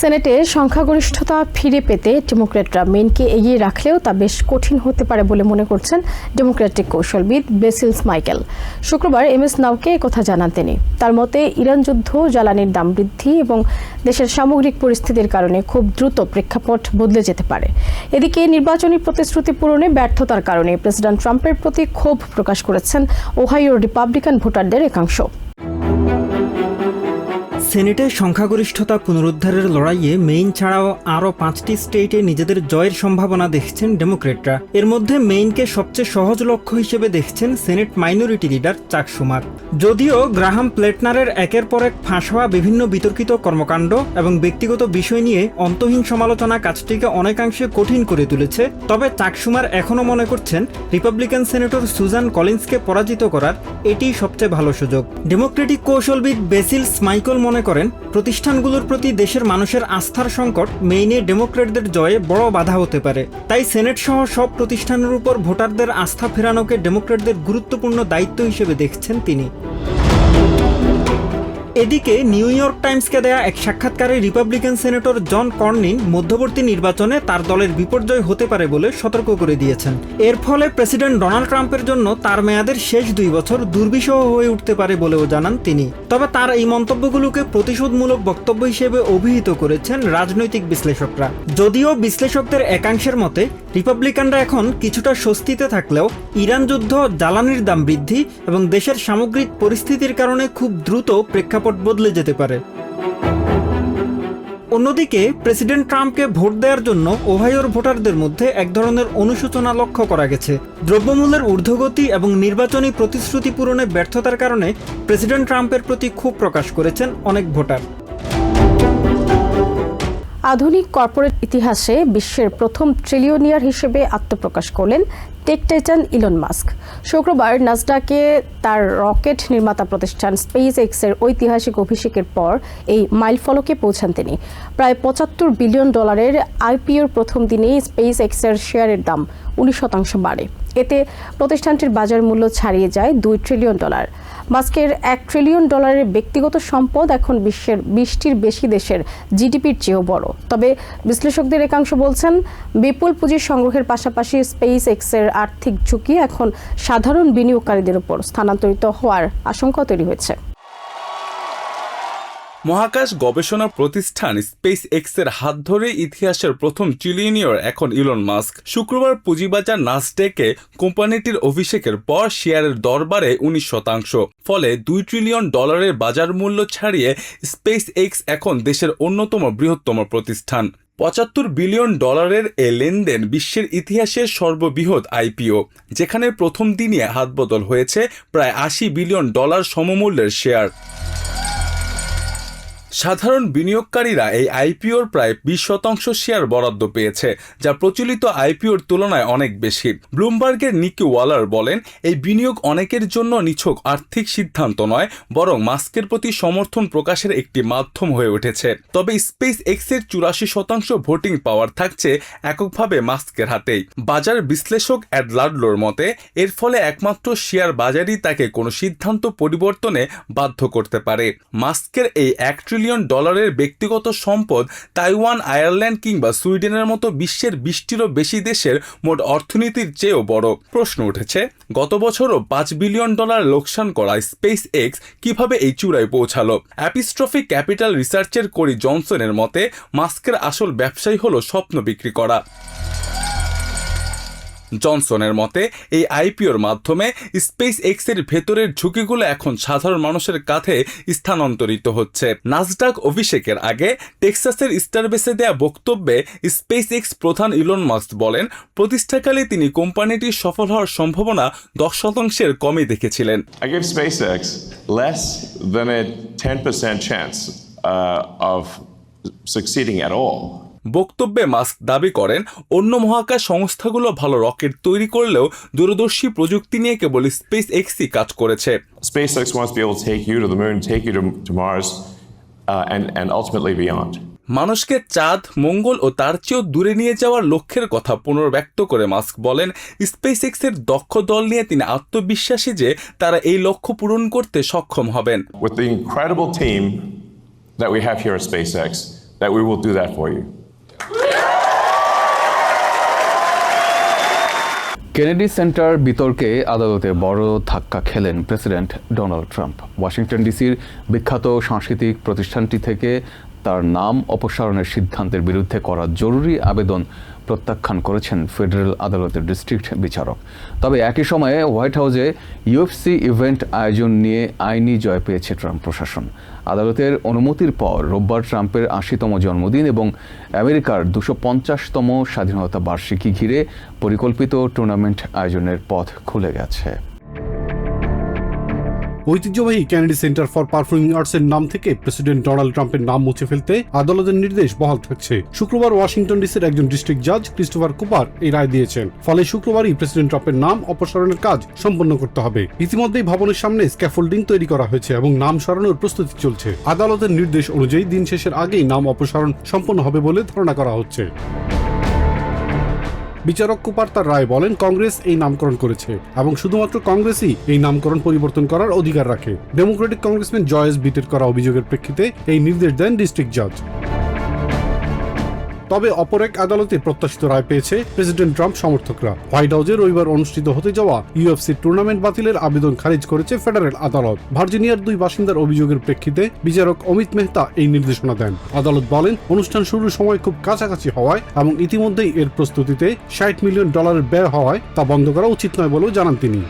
সেনেটে সংখ্যাগরিষ্ঠতা ফিরে পেতে ডেমোক্র্যাটরা মেইনকে এগিয়ে রাখলেও তা বেশ কঠিন হতে পারে বলে মনে করছেন ডেমোক্রেটিক কৌশলবিদ বেসিল মাইকেল। শুক্রবার এমএস নাওকে একথা জানান তিনি। তার মতে ইরান যুদ্ধ, জ্বালানির দাম বৃদ্ধি এবং দেশের সামগ্রিক পরিস্থিতির কারণে খুব দ্রুত প্রেক্ষাপট বদলে যেতে পারে। এদিকে নির্বাচনী প্রতিশ্রুতি পূরণে ব্যর্থতার কারণে প্রেসিডেন্ট ট্রাম্পের প্রতি ক্ষোভ প্রকাশ করেছেন ওহাইওর রিপাবলিকান ভোটারদের একাংশ। সেনেটে সংখ্যাগরিষ্ঠতা পুনরুদ্ধারের লড়াইয়ে মেইন ছাড়াও আরও 5টি স্টেটে নিজেদের জয়ের সম্ভাবনা দেখছেন ডেমোক্র্যাটরা। এর মধ্যে মেইনকে সবচেয়ে সহজ লক্ষ্য হিসেবে দেখছেন সেনেট মাইনরিটি লিডার চাক শুমার। যদিও গ্রাহাম প্লেটনারের একের পর এক ফাঁস হওয়া বিভিন্ন বিতর্কিত কর্মকাণ্ড এবং ব্যক্তিগত বিষয় নিয়ে অন্তহীন সমালোচনা কাজটিকে অনেকাংশে কঠিন করে তুলেছে, তবে চাক শুমার এখনও মনে করছেন রিপাবলিকান সেনেটর সুজান কলিন্সকে পরাজিত করার এটিই সবচেয়ে ভালো সুযোগ। ডেমোক্রেটিক কৌশলবিদ বেসিল মাইকেল মনে করেন প্রতিষ্ঠানগুলোর প্রতি দেশের মানুষের আস্থার সংকট মেইনে ডেমোক্র্যাটদের জয়ে বড় বাধা হতে পারে। তাই সেনেট সহ সব প্রতিষ্ঠানের উপর ভোটারদের আস্থা ফেরানোকে ডেমোক্র্যাটদের গুরুত্বপূর্ণ দায়িত্ব হিসেবে দেখছেন তিনি। এদিকে নিউ ইয়র্ক টাইমসকে দেয়া এক সাক্ষাৎকারে রিপাবলিকান সেনেটর জন কর্নিন মধ্যবর্তী নির্বাচনে তার দলের বিপর্যয় হতে পারে বলে সতর্ক করে দিয়েছেন। এর ফলে প্রেসিডেন্ট ডোনাল্ড ট্রাম্পের জন্য তার মেয়াদের শেষ 2 বছর দুর্বিষহ হয়ে উঠতে পারে বলেও জানান তিনি। তবে তার এই মন্তব্যগুলোকে প্রতিশোধমূলক বক্তব্য হিসেবে অভিহিত করেছেন রাজনৈতিক বিশ্লেষকরা। যদিও বিশ্লেষকদের একাংশের মতে রিপাবলিকানরা এখন কিছুটা স্বস্তিতে থাকলেও ইরান যুদ্ধ, জ্বালানির দাম বৃদ্ধি এবং দেশের সামগ্রিক পরিস্থিতির কারণে খুব দ্রুত প্রেক্ষাপট বদলে যেতে পারে। অন্যদিকে প্রেসিডেন্ট ট্রাম্পকে ভোট দেওয়ার জন্য ওহাইওর ভোটারদের মধ্যে এক ধরনের অনুশোচনা লক্ষ্য করা গেছে। দ্রব্যমূল্যের ঊর্ধ্বগতি এবং নির্বাচনী প্রতিশ্রুতি পূরণে ব্যর্থতার কারণে প্রেসিডেন্ট ট্রাম্পের প্রতি ক্ষোভ প্রকাশ করেছেন অনেক ভোটার। আধুনিক কর্পোরেট ইতিহাসে বিশ্বের প্রথম ট্রিলিয়নিয়ার হিসেবে আত্মপ্রকাশ করলেন টেক টাইটান ইলন মাস্ক। শুক্রবার নাসডাকে তার রকেট নির্মাতা প্রতিষ্ঠান স্পেস এক্সের ঐতিহাসিক অভিষেকের পর এই মাইলফলকে পৌঁছান তিনি। প্রায় $75 বিলিয়ন আইপিওর প্রথম দিনেই স্পেস এক্সের শেয়ারের দাম 19% বাড়ে। এতে প্রতিষ্ঠানটির বাজার মূল্য ছাড়িয়ে যায় $2 ট্রিলিয়ন। মাস্কের $1 ট্রিলিয়ন ব্যক্তিগত সম্পদ এখন বিশ্বের 20টির বেশি দেশের জিডিপির চেয়েও বড়। তবে বিশ্লেষকদের একাংশ বলছেন বিপুল পুঁজির সংগ্রহের পাশাপাশি স্পেস এক্সের আর্থিক ঝুঁকি এখন সাধারণ বিনিয়োগকারীদের উপর স্থানান্তরিত হওয়ার আশঙ্কা তৈরি হয়েছে। মহাকাশ গবেষণা প্রতিষ্ঠান স্পেস এক্সের হাত ধরে ইতিহাসের প্রথম ট্রিলিয়নিয়র এখন ইলন মাস্ক। শুক্রবার পুঁজিবাজার নাসডেকে কোম্পানিটির অভিষেকের পর শেয়ারের দর বাড়ে 19%। ফলে $2 ট্রিলিয়ন বাজার মূল্য ছাড়িয়ে স্পেস এক্স এখন দেশের অন্যতম বৃহত্তম প্রতিষ্ঠান। $75 বিলিয়ন এ লেনদেন বিশ্বের ইতিহাসের সর্ববৃহৎ আইপিও, যেখানে প্রথম দিনই হাতবদল হয়েছে প্রায় $80 বিলিয়ন সমমূল্যের শেয়ার। সাধারণ বিনিয়োগকারীরা এই আইপিওর প্রায় 20% শেয়ার বরাদ্দ পেয়েছে, যা প্রচলিত আইপিওর তুলনায় অনেক বেশি। ব্লুমবার্গের নিকি ওয়ালার বলেন, এই বিনিয়োগ অনেকের জন্য নিছক আর্থিক সিদ্ধান্ত নয়, বরং মাস্কের প্রতি সমর্থন প্রকাশের একটি মাধ্যম হয়ে উঠেছে। তবে স্পেস এক্সের 84% ভোটিং পাওয়ার থাকছে এককভাবে মাস্কের হাতেই। বাজার বিশ্লেষক এড লাডলোর মতে এর ফলে একমাত্র শেয়ার বাজারই তাকে কোনো সিদ্ধান্ত পরিবর্তনে বাধ্য করতে পারে। মাস্কের এই $1 ট্রিলিয়ন ব্যক্তিগত সম্পদ তাইওয়ান, আয়ারল্যান্ড কিংবা সুইডেনের মতো বিশ্বের 20টিরও বেশি দেশের মোট অর্থনীতির চেয়েও বড়। প্রশ্ন উঠেছে, গত বছরও $5 বিলিয়ন লোকসান করা স্পেস এক্স কিভাবে এই চূড়ায় পৌঁছালো? অ্যাপিস্ট্রফি ক্যাপিটাল রিসার্চের কোরি জনসনের মতে মাস্কের আসল ব্যবসায়ী হলো স্বপ্ন বিক্রি করা। জনসনের মতে এই আইপিওর মাধ্যমে স্পেস এক্সের ভেতরের ঝুঁকিগুলো এখন সাধারণ মানুষের কাঁধে স্থানান্তরিত হচ্ছে। নাসডাক অভিষেকের আগে টেক্সাসের স্টারবেসে দেয়া বক্তব্যে স্পেস এক্স প্রধান ইলন মাস্ক বলেন, প্রতিষ্ঠাকালে তিনি কোম্পানিটির সফল হওয়ার সম্ভাবনা 10% কমই দেখেছিলেন। I give SpaceX less than a 10% chance of succeeding at all. বক্তব্যে মাস্ক দাবি করেন, অন্য মহাকাশ সংস্থাগুলো ভালো রকেট তৈরি করলেও দূরদর্শী প্রযুক্তি নিয়ে কেবল স্পেস এক্সই কাজ করেছে। SpaceX wants to be able to take you to the moon, take you to Mars, and ultimately beyond. মানুষকে চাঁদ, মঙ্গল ও তার চেয়েও দূরে নিয়ে যাওয়ার লক্ষ্যের কথা পুনর্ব্যক্ত করে মাস্ক বলেন, স্পেস এক্সের দক্ষ দল নিয়ে তিনি আত্মবিশ্বাসী যে তারা এই লক্ষ্য পূরণ করতে সক্ষম হবেন। With the incredible team that we have here at SpaceX, that we will do that for you. Kennedy centre বিতর্কে আদালতে বড় ধাক্কা খেলেন প্রেসিডেন্ট ডোনাল্ড ট্রাম্প। ওয়াশিংটন ডিসির বিখ্যাত সাংস্কৃতিক প্রতিষ্ঠানটি থেকে তার নাম অপসারণের সিদ্ধান্তের বিরুদ্ধে করা জরুরি আবেদন প্রত্যাখ্যান করেছেন ফেডারেল আদালতের ডিস্ট্রিক্ট বিচারক। তবে একই সময়ে হোয়াইট হাউসে ইউএফসি ইভেন্ট আয়োজন নিয়ে আইনি জয় পেয়েছে ট্রাম্প প্রশাসন। আদালতের অনুমতির পর রোববার ট্রাম্পের ৮০তম জন্মদিন এবং আমেরিকার ২৫০তম স্বাধীনতা বার্ষিকী ঘিরে পরিকল্পিত টুর্নামেন্ট আয়োজনের পথ খুলে গেছে। ঐতিহ্যবাহী কেনেডি সেন্টার ফর পারফর্মিং আর্টসের নাম থেকে প্রেসিডেন্ট ডোনাল্ড ট্রাম্পের নাম মুছে ফেলতে আদালতের নির্দেশ বহাল থাকছে। শুক্রবার ওয়াশিংটন ডিসির একজন ডিস্ট্রিক্ট জাজ ক্রিস্টোফার কুপার এই রায় দিয়েছেন। ফলে শুক্রবারই প্রেসিডেন্ট ট্রাম্পের নাম অপসারণের কাজ সম্পন্ন করতে হবে। ইতিমধ্যেই ভবনের সামনে স্ক্যাফোল্ডিং তৈরি করা হয়েছে এবং নাম সরানোর প্রস্তুতি চলছে। আদালতের নির্দেশ অনুযায়ী দিন শেষের আগেই নাম অপসারণ সম্পন্ন হবে বলে ধারণা করা হচ্ছে। বিচারক কুপার তার রায় বলেন, কংগ্রেস এই নামকরণ করেছে এবং শুধুমাত্র কংগ্রেসই এই নামকরণ পরিবর্তন করার অধিকার রাখে। ডেমোক্রেটিক কংগ্রেসম্যান জয়েস বিটের করা অভিযোগের প্রেক্ষিতে এই নির্দেশ দেন ডিস্ট্রিক্ট জাজ। তবে অপর এক আদালতে প্রত্যাশিত রায় পেয়েছে প্রেসিডেন্ট ট্রাম্প সমর্থকরা। হোয়াইট হাউসে রবিবার অনুষ্ঠিত হতে যাওয়া ইউএফসি টুর্নামেন্ট বাতিলের আবেদন খারিজ করেছে ফেডারেল আদালত। ভার্জিনিয়ার ২ বাসিন্দার অভিযোগের প্রেক্ষিতে বিচারক অমিত মেহতা এই নির্দেশনা দেন। আদালত বলেন, অনুষ্ঠান শুরুর সময় খুব কাছাকাছি হওয়ায় এবং ইতিমধ্যেই এর প্রস্তুতিতে $৬০ মিলিয়ন ব্যয় হওয়ায় তা বন্ধ করা উচিত নয় বলেও জানান তিনি।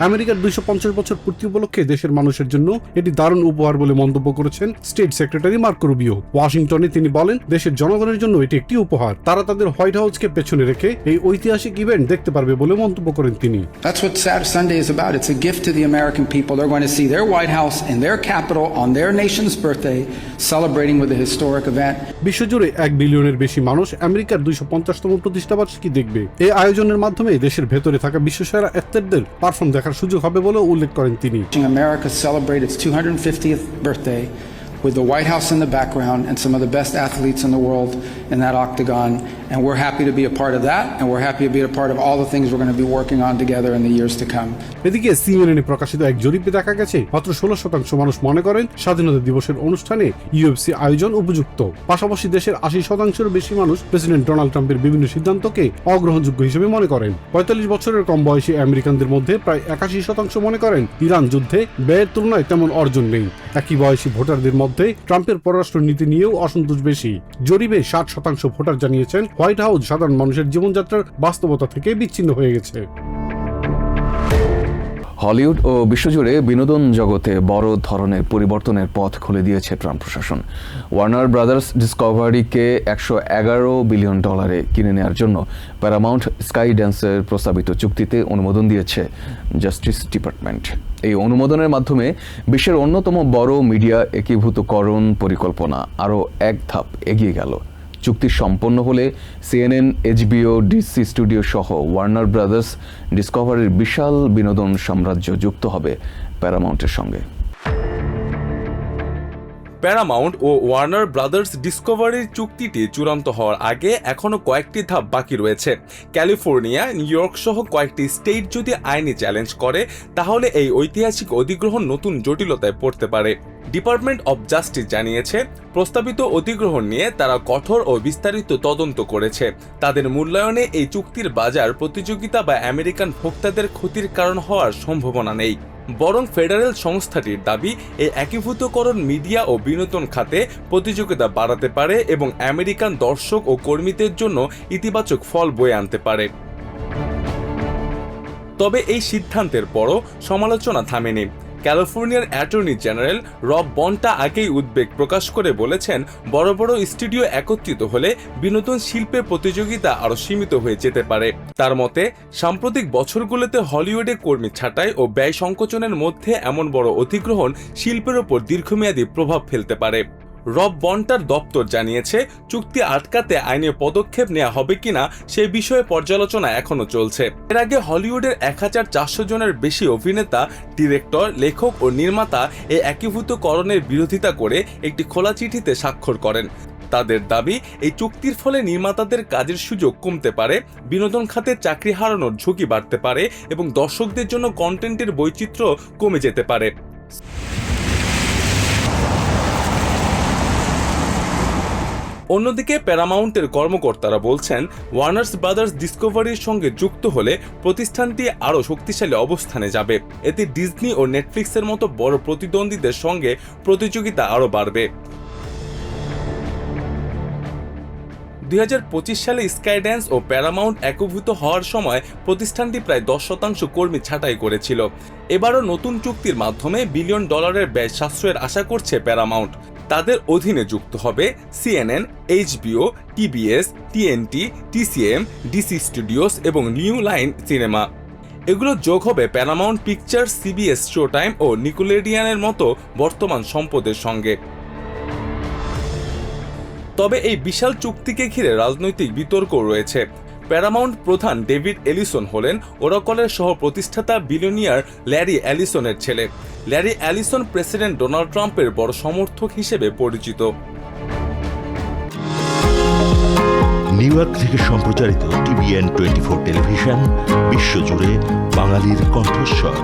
আমেরিকার ২৫০ বছর পূর্তি উপলক্ষে দেশের মানুষের জন্য এটি দারুণ উপহার বলে মন্তব্য করেছেন স্টেট সেক্রেটারি মার্কো রুবিও। ওয়াশিংটনে তিনি বলেন, দেশের জনগণের জন্য এটি একটি উপহার। তারা তাদের হোয়াইট হাউসকে পেছনে রেখে এই ঐতিহাসিক ইভেন্ট দেখতে পারবে বলে মন্তব্য করেন তিনি। That's what Saturday Sunday is about. It's a gift to the American people. They're going to see their White House in their capital on their nation's birthday celebrating with a historic event. বিশ্বজুড়ে ১ বিলিয়নের বেশি মানুষ আমেরিকার ২৫০তম প্রতিষ্ঠাবার্ষিকী দেখবে। এই আয়োজনের মাধ্যমে দেশের ভেতরে থাকা বিশ্বসেরা অ্যাথলেটদের পারফর্ম দেখার সুযোগ হবে বলে উল্লেখ করেন তিনি। America celebrate its 250th birthday with the White House in the background and some of the best athletes in the world in that octagon, and we're happy to be a part of that, and we're happy to be a part of all the things we're going to be working on together in the years to come. এদিকে CNN প্রকাশিত এক জরিপে দেখা গেছে মাত্র 16% মানুষ মনে করেন স্বাধীনতা দিবসের অনুষ্ঠানে ইউএফসি আয়োজন উপযুক্ত। পাশাপাশি দেশের 80%-এরও বেশি মানুষ প্রেসিডেন্ট ডোনাল্ড ট্রাম্পের বিভিন্ন সিদ্ধান্তকে অগ্রহণযোগ্য হিসেবে মনে করেন। 45 বছরের কম বয়সী আমেরিকানদের মধ্যে প্রায় 81% মনে করেন ইরান যুদ্ধে ব্যয়ের তুলনায় তেমন অর্জন নেই। একই বয়সী ভোটারদের মধ্যে ট্রাম্পের পররাষ্ট্র নীতি নিয়েও অসন্তোষ বেশি। জরিপে 60% ভোটার জানিয়েছেন হোয়াইট হাউস সাধারণ মানুষের জীবনযাত্রার বাস্তবতা থেকে বিচ্ছিন্ন হয়ে গেছে। হলিউড ও বিশ্বজুড়ে বিনোদন জগতে বড় ধরনের পরিবর্তনের পথ খুলে দিয়েছে ট্রাম্প প্রশাসন। ওয়ার্নার ব্রাদার্স ডিসকভারিকে $111 বিলিয়ন কিনে নেওয়ার জন্য প্যারামাউন্ট স্কাই ড্যান্সের প্রস্তাবিত চুক্তিতে অনুমোদন দিয়েছে জাস্টিস ডিপার্টমেন্ট। এই অনুমোদনের মাধ্যমে বিশ্বের অন্যতম বড় মিডিয়া একীভূতকরণ পরিকল্পনা আরও এক ধাপ এগিয়ে গেল। চুক্তি সম্পন্ন হলে সিএনএন, এইচবিও, ডিসি স্টুডিও সহ ওয়ার্নার ব্রাদার্স ডিসকভারির বিশাল বিনোদন সাম্রাজ্য যুক্ত হবে প্যারামাউন্টের সঙ্গে। প্যারামাউন্ট ও ওয়ার্নার ব্রাদার্স ডিসকভারির চুক্তিটি চূড়ান্ত হওয়ার আগে এখনো কয়েকটি ধাপ বাকি রয়েছে। ক্যালিফোর্নিয়া, নিউ ইয়র্ক সহ কয়েকটি স্টেট যদি আইনি চ্যালেঞ্জ করে, তাহলে এই ঐতিহাসিক অধিগ্রহণ নতুন জটিলতায় পড়তে পারে। ডিপার্টমেন্ট অব জাস্টিস জানিয়েছে, প্রস্তাবিত অধিগ্রহণ নিয়ে তারা কঠোর ও বিস্তারিত তদন্ত করেছে। তাদের মূল্যায়নে এই চুক্তির বাজার প্রতিযোগিতা বা আমেরিকান ভোক্তাদের ক্ষতির কারণ হওয়ার সম্ভাবনা নেই। বরং ফেডারেল সংস্থাটির দাবি, এই একীভূতকরণ মিডিয়া ও বিনোদন খাতে প্রতিযোগিতা বাড়াতে পারে এবং আমেরিকান দর্শক ও কর্মীদের জন্য ইতিবাচক ফল বয়ে আনতে পারে। তবে এই সিদ্ধান্তের পরও সমালোচনা থামেনি। ক্যালিফোর্নিয়ার অ্যাটর্নি জেনারেল রব বন্টা আগেই উদ্বেগ প্রকাশ করে বলেছেন, বড় বড় স্টুডিও একত্রিত হলে বিনোদন শিল্পের প্রতিযোগিতা আরও সীমিত হয়ে যেতে পারে। তার মতে, সাম্প্রতিক বছরগুলোতে হলিউডে কর্মী ছাঁটাই ও ব্যয় সংকোচনের মধ্যে এমন বড় অধিগ্রহণ শিল্পের ওপর দীর্ঘমেয়াদী প্রভাব ফেলতে পারে। রব বন্টার দপ্তর জানিয়েছে, চুক্তি আটকাতে আইনি পদক্ষেপ নেওয়া হবে কিনা সেই বিষয়ে পর্যালোচনা এখনো চলছে। এর আগে হলিউডের 1400 জনের বেশি অভিনেতা, ডিরেক্টর, লেখক ও নির্মাতা এই একীভূতকরণের বিরোধিতা করে একটি খোলা চিঠিতে স্বাক্ষর করেন। তাদের দাবি, এই চুক্তির ফলে নির্মাতাদের কাজের সুযোগ কমতে পারে, বিনোদন খাতে চাকরি হারানোর ঝুঁকি বাড়তে পারে এবং দর্শকদের জন্য কন্টেন্টের বৈচিত্র্য কমে যেতে পারে। অন্যদিকে প্যারামাউন্টের কর্মকর্তারা বলছেন, ওয়ার্নার ব্রাদার্স ডিসকভারির সঙ্গে যুক্ত হলে প্রতিষ্ঠানটি আরও শক্তিশালী অবস্থানে যাবে। এতে ডিজনি ও নেটফ্লিক্সের মতো বড় প্রতিদ্বন্দ্বীদের সঙ্গে প্রতিযোগিতা আরও বাড়বে। 2025 সালে স্কাইড্যান্স ও প্যারামাউন্ট একীভূত হওয়ার সময় প্রতিষ্ঠানটি প্রায় 10% কর্মী ছাঁটাই করেছিল। এবারও নতুন চুক্তির মাধ্যমে $1 বিলিয়ন ব্যয় সাশ্রয়ের আশা করছে প্যারামাউন্ট। তাদের অধীনে যুক্ত হবে CNN, HBO, TBS, TNT, TCM, DC studios এবং নিউ লাইন সিনেমা। এগুলো যোগ হবে Paramount Pictures, CBS Showtime ও নিকোলেডিয়ানের মতো বর্তমান সম্পদের সঙ্গে। তবে এই বিশাল চুক্তিকে ঘিরে রাজনৈতিক বিতর্ক রয়েছে। প্যারামাউন্ট প্রধান ডেভিড এলিসন হলেন ওরাকলের সহ প্রতিষ্ঠাতা বিলিয়নিয়ার ল্যারি অ্যালিসনের ছেলে। ল্যারি অ্যালিসন প্রেসিডেন্ট ডোনাল্ড ট্রাম্পের বড় সমর্থক হিসেবে পরিচিত। নিউ ইয়র্ক থেকে সম্প্রচারিত TVN 24 টেলিভিশন বিশ্বজুড়ে বাঙালির কণ্ঠস্বর।